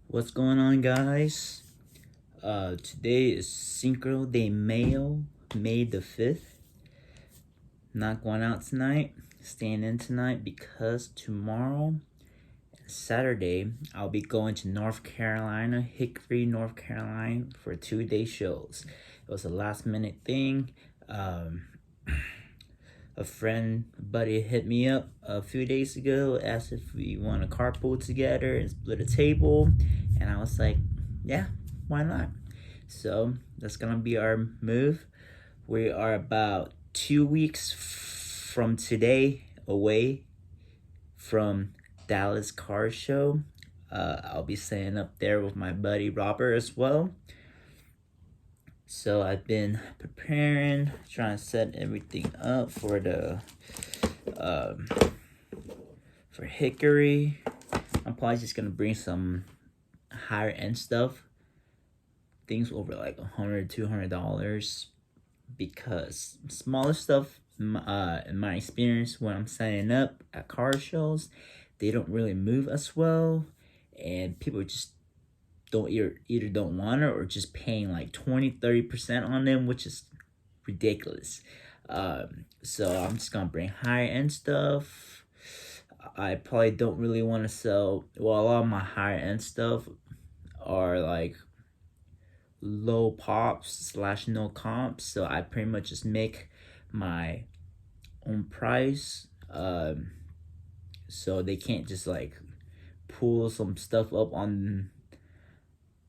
What's going on, guys? Today is Cinco de Mayo, May the 5th. Not going out tonight, staying in tonight because tomorrow, Saturday, I'll be going to North Carolina, Hickory, North Carolina for 2-day shows. It was a last minute thing. A buddy hit me up a few days ago, asked if we want to carpool together and split a table, and I was like, yeah, why not? So that's gonna be our move. We are about 2 weeks from today away from Dallas Car Show. I'll be staying up there with my buddy Robert as well. So I've been preparing, trying to set everything up for the for Hickory. I'm probably just gonna bring some higher end stuff, things over like $100-$200, because smaller stuff, in my experience when I'm signing up at car shows, they don't really move as well, and people just don't either don't want it or just paying like 20-30% on them, which is ridiculous. So I'm just gonna bring higher end stuff. I probably don't really want to sell, well, a lot of my higher end stuff are like low pops / no comps, so I pretty much just make my own price, so they can't just like pull some stuff up on,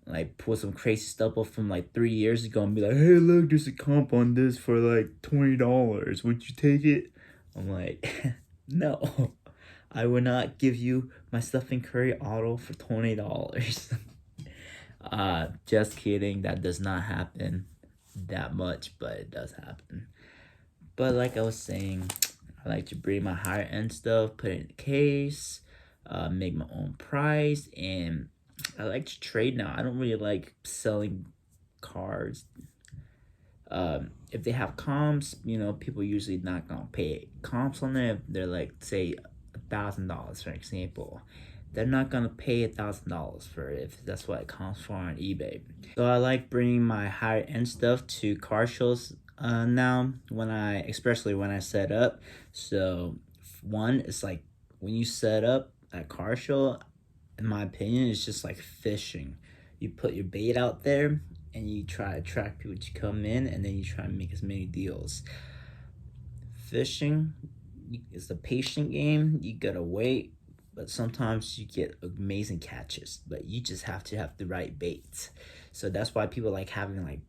like pull some crazy stuff up from like 3 years ago and be like, hey, look, there's a comp on this for like $20, would you take it? I'm like, no, I would not give you my stuff in Curry Auto for $20. Just kidding, that does not happen that much, but it does happen. But like I was saying, I like to bring my higher end stuff, put it in a case, make my own price, and I like to trade now. I don't really like selling cars. If they have comps, people usually not gonna pay comps on them. If they're like, say, $1,000, for example, they're not gonna pay $1,000 for it if that's what it comes for on eBay. So I like bringing my higher end stuff to car shows now, especially when I set up. So one, it's like when you set up at car show, in my opinion, it's just like fishing. You put your bait out there and you try to attract people to come in, and then you try to make as many deals. Fishing is a patient game. You gotta wait, but sometimes you get amazing catches, but you just have to have the right bait. So that's why people like having like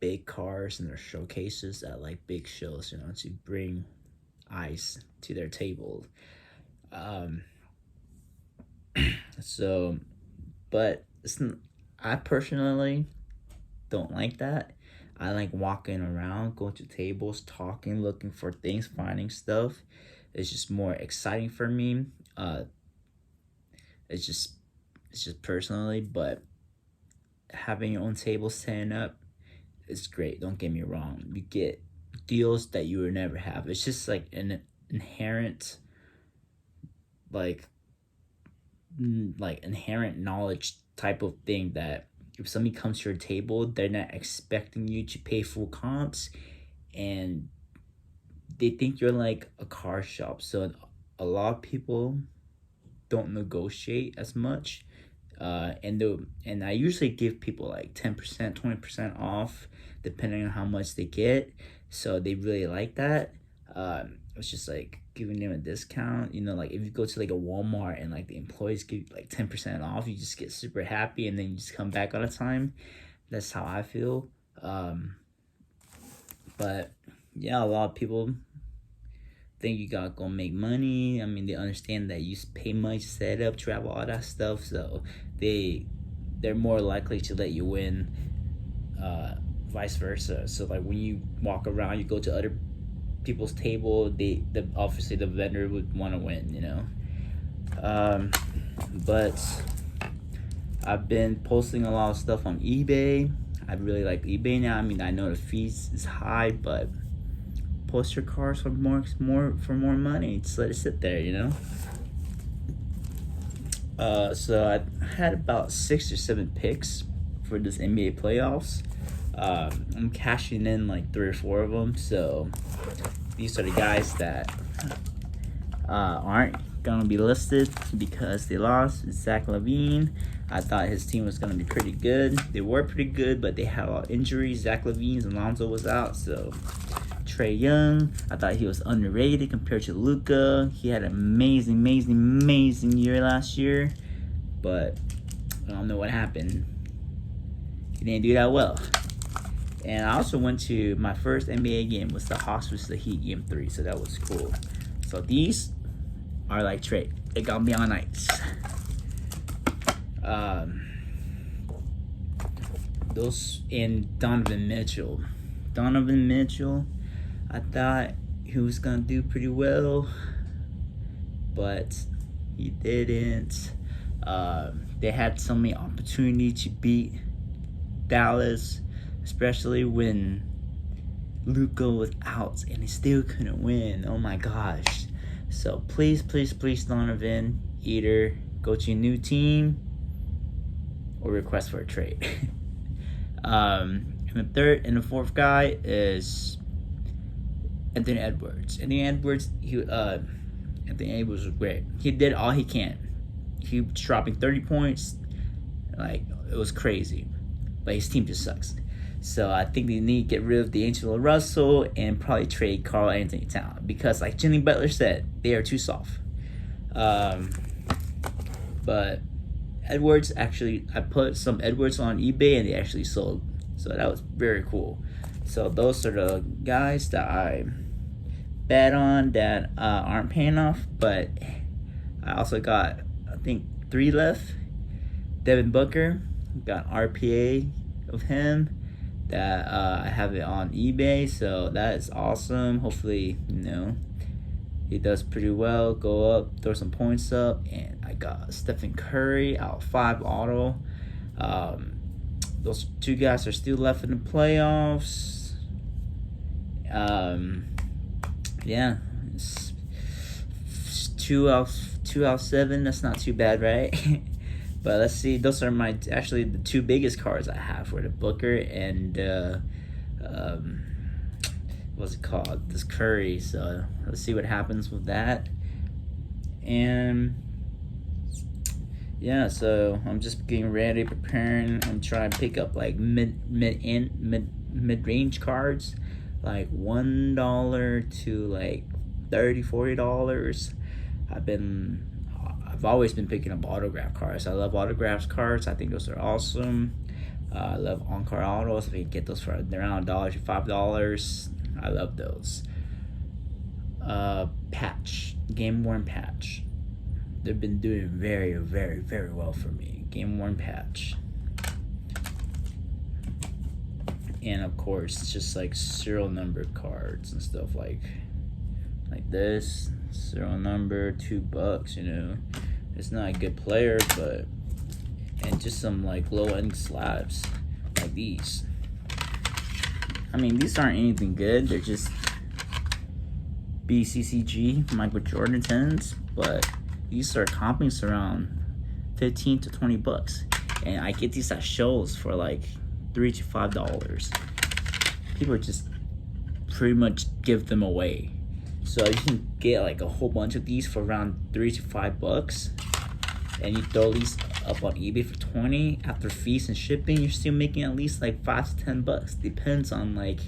big cars in their showcases at like big shows, to bring ice to their table. So, but I personally don't like that. I like walking around, going to tables, talking, looking for things, finding stuff. It's just more exciting for me. It's just personally, but having your own table setting up is great. Don't get me wrong. You get deals that you would never have. It's just like an inherent, like inherent knowledge type of thing, that if somebody comes to your table, they're not expecting you to pay full comps, and they think you're like a car shop. So a lot of people don't negotiate as much, and I usually give people like 10%, 20% off depending on how much they get, so they really like that. It's just like giving them a discount, like if you go to like a Walmart and like the employees give you like 10% off, you just get super happy and then you just come back all the time. That's how I feel. But yeah, a lot of people think you gotta go make money. I mean, they understand that you pay money to set up, travel, all that stuff, so they're more likely to let you win, vice versa. So like when you walk around, you go to other people's table, obviously the vendor would want to win, but I've been posting a lot of stuff on eBay. I really like eBay now. I mean, I know the fees is high, but post your cars for more money. Just let it sit there, So I had about 6 or 7 picks for this NBA playoffs. I'm cashing in like 3 or 4 of them. So these are the guys that aren't gonna be listed because they lost. Zach LaVine. I thought his team was gonna be pretty good. They were pretty good, but they had a lot of injuries. Zach LaVine's and Lonzo was out, so Trae Young, I thought he was underrated compared to Luka. He had an amazing year last year, but I don't know what happened. He didn't do that well. And I also went to my first NBA game was the Hawks vs the Heat game 3, so that was cool. So these are like Trae. They got me on ice. Those in Donovan Mitchell. Donovan Mitchell, I thought he was gonna do pretty well, but he didn't. They had so many opportunities to beat Dallas, especially when Luka was out and they still couldn't win. Oh my gosh. So please, Donovan, either go to a new team or request for a trade. And the third and the fourth guy is Anthony Edwards. Anthony Edwards was great. He did all he can. He was dropping 30 points. Like, it was crazy. But his team just sucks. So I think they need to get rid of D'Angelo Russell and probably trade Karl Anthony Towns. Because like Jimmy Butler said, they are too soft. But Edwards, actually, I put some Edwards on eBay and they actually sold. So that was very cool. So those are the guys that I bet on that aren't paying off. But I also got, I think, 3 left. Devin Booker, got RPA of him that I have it on eBay. So that is awesome. Hopefully, he does pretty well. Go up, throw some points up. And I got Stephen Curry out 5 auto. Those 2 guys are still left in the playoffs. Yeah, it's 2 out of 7. That's not too bad, right? But let's see. Those are actually the 2 biggest cards I have for the Booker and what's it called? This Curry. So let's see what happens with that. And yeah, so I'm just getting ready, preparing. I'm trying to pick up like mid-range cards, like $1 to like $30-$40. I've always been picking up autograph cards. I love autograph cards. I think those are awesome. I love on-card autos. If you can get those for around $1 to $5, I love those. Patch, game worn patch. They've been doing very well for me. Game worn patch. And of course, just like serial number cards and stuff like this. Serial number, $2, It's not a good player, but and just some like low end slabs like these. I mean, these aren't anything good. They're just BCCG Michael Jordan 10s, but these are compings around $15 to $20, and I get these at shows for like $3 to $5. People just pretty much give them away. So you can get like a whole bunch of these for around $3 to $5, and you throw these up on eBay for $20. After fees and shipping, you're still making at least like $5 to $10. Depends on like,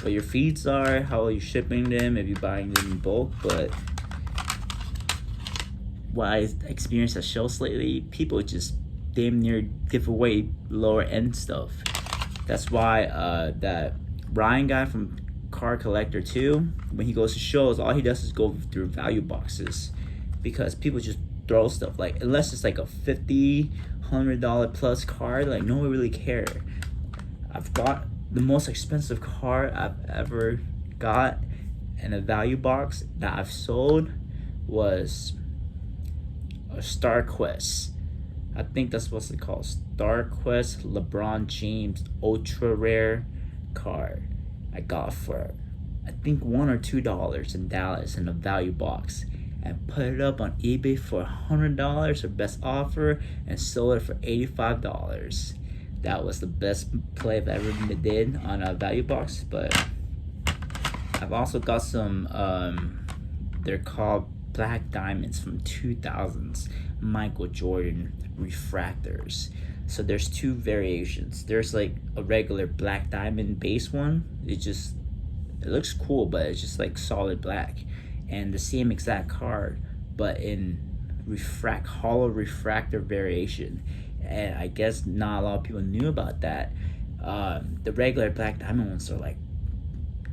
what your fees are, how you're shipping them, if you're buying them in bulk. But what I experienced at shows lately, people just damn near give away lower end stuff. That's why that Ryan guy from Card Collector 2, when he goes to shows, all he does is go through value boxes, because people just throw stuff, like unless it's like a $50, $100 plus card, like no one really care. I've got the most expensive card I've ever got in a value box that I've sold was a Star Quest. I think that's what's it called, Star Quest LeBron James ultra rare card. I got for I think $1 or $2 in Dallas in a value box. and put it up on eBay for $100 or best offer and sold it for $85. That was the best play I've ever did on a value box. But I've also got some they're called black diamonds from 2000s Michael Jordan refractors. So there's two variations. There's like a regular black diamond base one. It looks cool, but it's just like solid black, and the same exact card but in hollow refractor variation. And I guess not a lot of people knew about that. The regular black diamond ones are like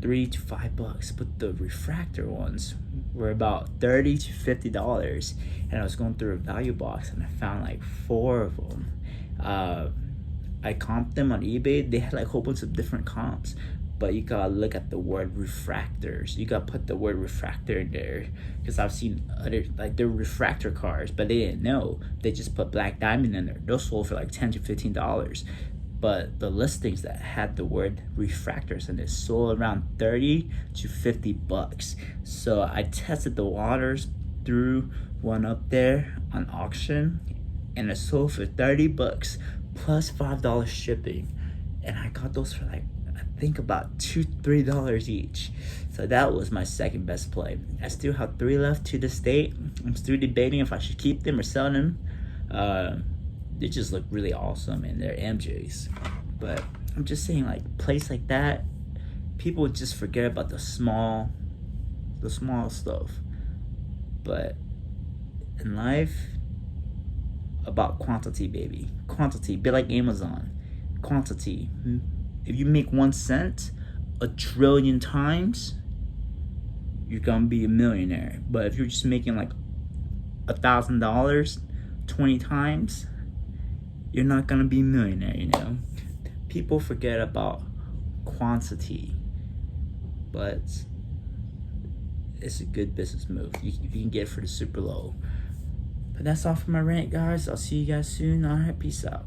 $3 to $5, but the refractor ones were about $30 to $50. And I was going through a value box and I found like 4 of them. I comped them on eBay. They had like a whole bunch of different comps, but you gotta look at the word refractors. You gotta put the word refractor in there, because I've seen other, like, they're refractor cars, but they didn't know. They just put black diamond in there. Those sold for like $10 to $15. But the listings that had the word refractors in it sold around $30 to $50. So I tested the waters, threw one up there on auction, and it sold for $30 plus $5 shipping. And I got those for like, I think about $2-3 each. So that was my second best play. I still have 3 left to this date. I'm still debating if I should keep them or sell them. They just look really awesome and they're MJs. But I'm just saying, like, plays like that, people just forget about the small stuff. But in life, about quantity, baby. Quantity, be like Amazon. Quantity. If you make 1 cent 1 trillion times, you're gonna be a millionaire. But if you're just making like $1,000 20 times, you're not gonna be a millionaire, you know? People forget about quantity, but it's a good business move. You can get it for the super low. But that's all for my rant, guys. I'll see you guys soon. All right, peace out.